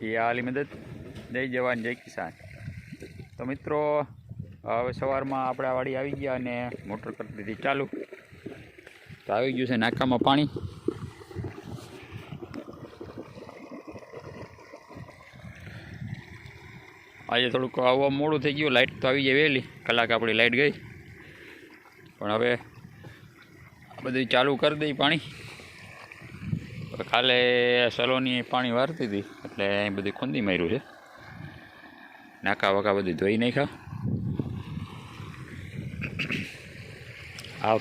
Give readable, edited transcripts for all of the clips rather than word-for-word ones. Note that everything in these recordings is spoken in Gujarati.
એ આલી મદદ. જય જવાન જય કિસાન. તો મિત્રો હવે સવારમાં આપણે વાડી આવી ગયા અને મોટર કરી દીધી ચાલુ. તો આવી ગયું છે નાકામાં પાણી. આજે થોડુંક આવવા મોડું થઈ ગયું. લાઇટ તો આવી જાય વહેલી, કલાક આપણી લાઇટ ગઈ. પણ હવે બધું ચાલુ કરી દઈ પાણી. કાલે સલોની પાણી વારતી હતી એટલે અહીં બધું ખોંદી માર્યું છે. નાકા વાકા બધું ધોઈ નાખ્યા. આ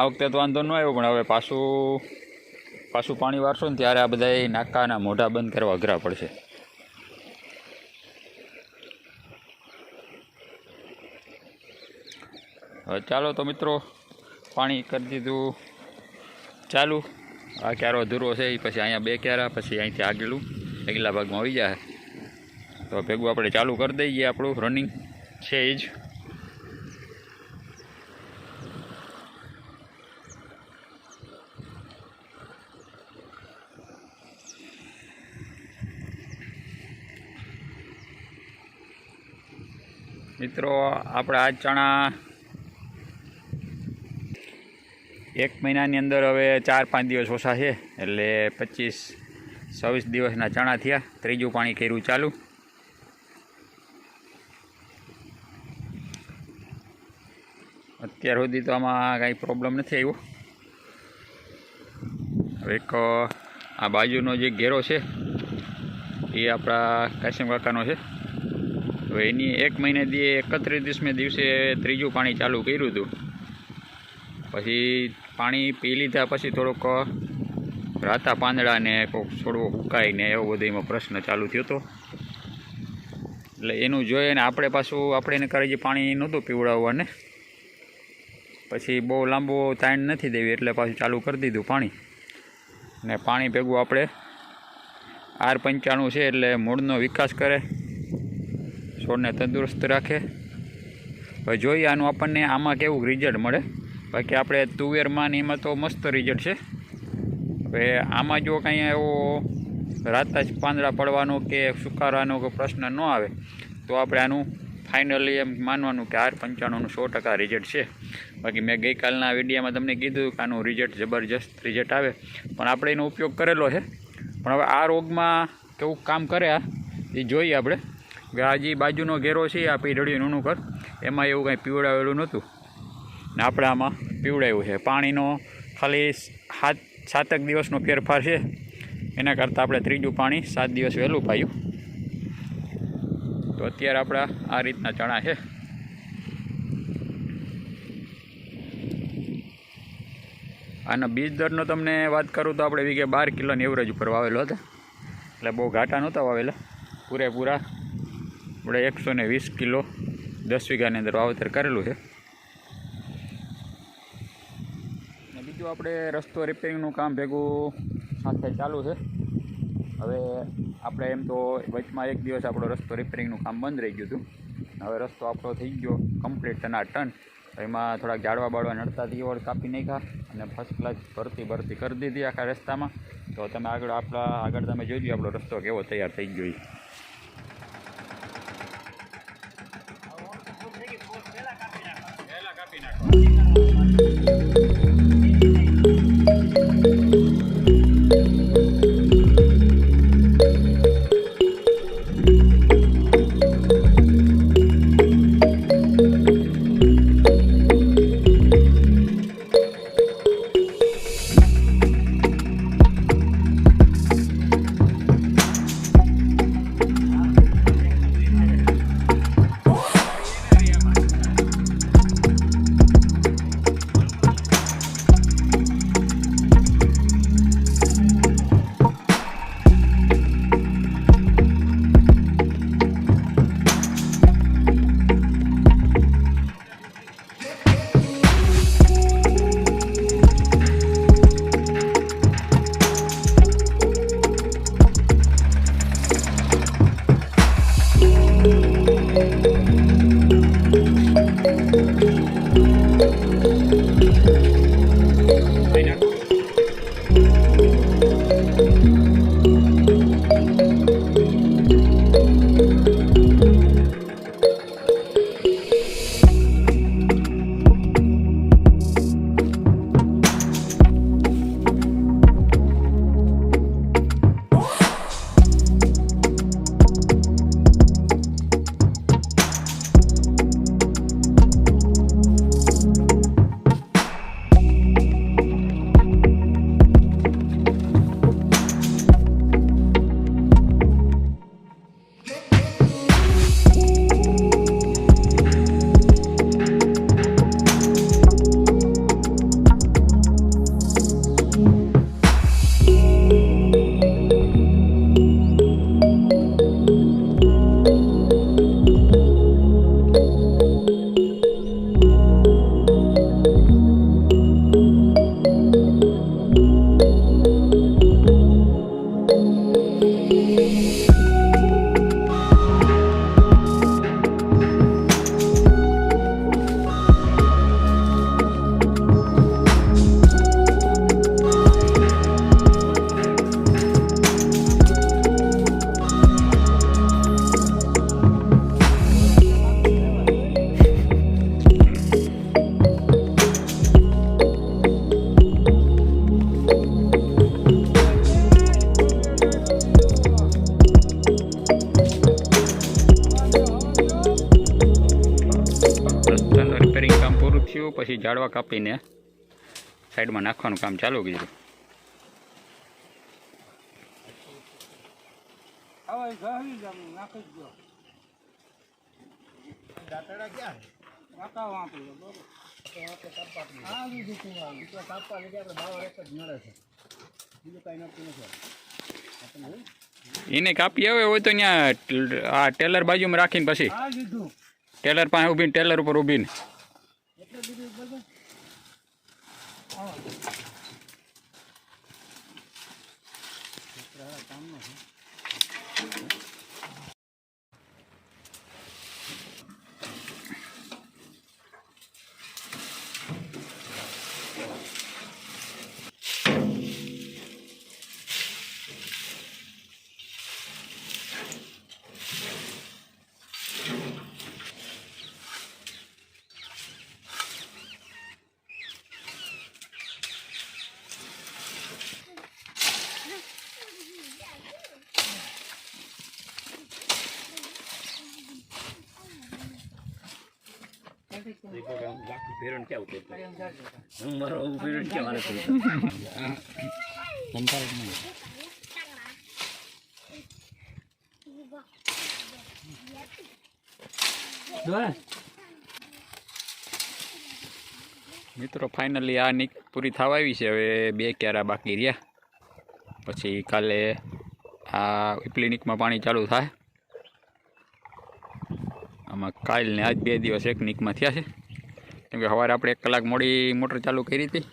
વખતે તો વાંધો ન આવ્યો, પણ હવે પાછું પાણી વારશો ને ત્યારે આ બધા નાકાના મોઢા બંધ કરવા અઘરા પડશે. હવે ચાલો તો મિત્રો, પાણી કરી દીધું ચાલુ. આ ક્યારો અધૂરો છે, પછી અહીંયા 2 ક્યારા, પછી અહીંથી આગલા ભાગમાં આવી જાય. તો ભેગું આપણે ચાલુ કરી દઈએ. આપણું રનિંગ છે જ. મિત્રો આપણા આ ચણા 1 મહિનાની અંદર હવે 4-5 દિવસ ઓછા છે, એટલે 25-26 દિવસના ચણા થયા. ત્રીજું પાણી કર્યું ચાલુ. અત્યાર સુધી તો આમાં કાંઈ પ્રોબ્લેમ નથી આવ્યો. હવે એક આ બાજુનો જે ઘેરો છે એ આપણા કાશીમ કાકાનો છે. હવે એની 1 મહિને 31મે દિવસે ત્રીજું પાણી ચાલુ કર્યું હતું. પછી પાણી પી લીધા પછી થોડોક રાતા પાંદડા ને કોઈક છોડવો સુકાય ને એવો બધો એમાં પ્રશ્ન ચાલુ થયો હતો. એટલે એનું જોઈને આપણે એને કરે જે પાણી નહોતું પીવડાવવાને, પછી બહુ લાંબો તાણ નથી દેવી એટલે પાછું ચાલુ કરી દીધું પાણી. ને પાણી ભેગું આપણે R95 છે, એટલે મૂળનો વિકાસ કરે, છોડને તંદુરસ્ત રાખે. હવે જોઈએ આનું આપણને આમાં કેવું રિઝલ્ટ મળે. બાકી આપણે તુવેરમાં ને એમાં તો મસ્ત રિઝલ્ટ છે. હવે આમાં જો કાંઈ એવો રાતા જ પાંદડા પડવાનો કે સુકારાનો કે પ્રશ્ન ન આવે તો આપણે આનું ફાઇનલી એમ માનવાનું કે R95નું 100% રિઝલ્ટ છે. બાકી મેં ગઈકાલના વિડીયોમાં તમને કીધું કે આનું રિઝલ્ટ જબરજસ્ત રિઝલ્ટ આવે, પણ આપણે એનો ઉપયોગ કરેલો છે. પણ હવે આ રોગમાં કેવું કામ કરે એ જોઈએ આપણે. કે આ જે બાજુનો ઘેરો છે આ પીઢળિયું નૂનું કર, એમાં એવું કાંઈ પીવડાવેલું નહોતું ને આપણે આમાં પીવડાવ્યું છે. પાણીનો ખાલી 7 દિવસનો ફેરફાર છે, એના કરતાં આપણે ત્રીજું પાણી 7 દિવસ વહેલું પાયું. તો અત્યારે આપણા આ રીતના ચણા છે. આના બીજ દરનો તમને વાત કરું તો આપણે વીઘે 12 કિલોની એવરેજ ઉપર વાવેલો હતા. એટલે બહુ ઘાટા નહોતા વાવેલા. પૂરેપૂરા આપણે 120 કિલો 10 વીઘાની અંદર વાવેતર કરેલું છે. અને બીજું આપણે રસ્તો રિપેરિંગનું કામ ભેગું સાથે ચાલુ છે. હવે આપણે એમ તો વચમાં 1 દિવસ આપણો રસ્તો રિપેરિંગનું કામ બંધ રહી ગયું હતું. હવે રસ્તો આપણો થઈ ગયો કમ્પ્લીટ ટનાટન. એમાં થોડાક ઝાડવા બાળવા નડતા વળ કાપી નાખ્યા અને ફર્સ્ટ ક્લાસ ભરતી કરી દીધી આખા રસ્તામાં. તો તમે આગળ તમે જોજો આપણો રસ્તો કેવો તૈયાર થઈ ગયો. રસ્તાનું રિપેરિંગ કામ પૂરું થયું પછી ઝાડવા કાપીને સાઈડમાં નાખવાનું કામ ચાલુ કર્યું. એને કાપી આવે હોય તો ત્યાં આ ટેલર બાજુમાં રાખીને પછી ટેલર પાસે ઊભીને ટેલર ઉપર ઊભીને મિત્રો ફાઇનલી આ નીક પૂરી થવા આવી છે. હવે 2 ક્યારા બાકી રહ્યા પછી કાલે આ ઉપલી નીકમાં પાણી ચાલુ થાય. આમાં કાલ ને આજ 2 દિવસ એક નીકમાં થયા છે કેમ કે સવારે આપણે 1 કલાક મોડી મોટર ચાલુ કરી હતી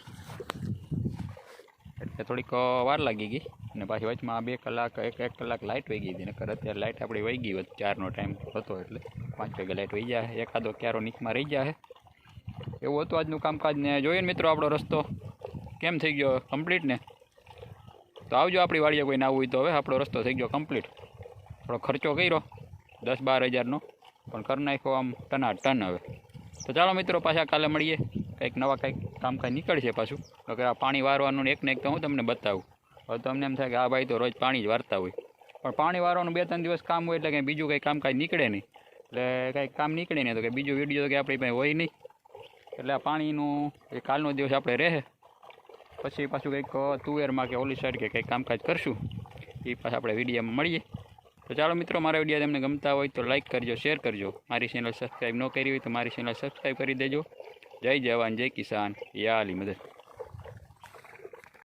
એટલે થોડીક વાર લાગી ગઈ અને પાછી વચમાં 2 કલાક 1 કલાક લાઇટ વહી ગઈ હતી. નકર અત્યારે લાઇટ આપણી વહી ગઈ હોત 4નો ટાઈમ હતો એટલે 5 વાગે લાઇટ વહી જાય. એકાદો ક્યારો નીકમાં રહી જાય એવું હતું આજનું કામકાજ. ને જોઈએ ને મિત્રો આપણો રસ્તો કેમ થઈ ગયો કમ્પ્લીટ ને. તો આવજો આપણી વાડીએ કોઈ ના હોય તો. હવે આપણો રસ્તો થઈ ગયો કમ્પ્લીટ. થોડો ખર્ચો કર્યો 10-12 હજારનો પણ કરી નાખ્યો આમ ટન. હવે તો ચાલો મિત્રો પાછા કાલે મળીએ. કંઈક નવા કંઈક કામકાજ નીકળશે પાછું. તો કે આ પાણી વારવાનું એક ને એક તો હું તમને બતાવું. હવે તો અમને એમ થાય કે આ ભાઈ તો રોજ પાણી જ વારતા હોય પણ પાણી વારવાનું 2-3 દિવસ કામ હોય એટલે કંઈ બીજું કંઈ કામકાજ નીકળે નહીં. એટલે કંઈક કામ નીકળે નહીં તો કે બીજો વિડીયો તો કે આપણી પાસે હોય નહીં. એટલે આ પાણીનું એ કાલનો દિવસ આપણે રહે પછી પાછું કંઈક તુવેરમાં કે ઓલી સાઈડ કે કંઈક કામકાજ કરશું. એ પાછા આપણે વિડીયોમાં મળીએ. તો ચાલો મિત્રો મારા વિડીયો તમને ગમતા હોય તો લાઇક કરજો, શેર કરજો. મારી ચેનલ સબસ્ક્રાઈબ ન કરી હોય તો મારી ચેનલ સબસ્ક્રાઈબ કરી દેજો. જય જવાન જય કિસાન યા અલી મદદ.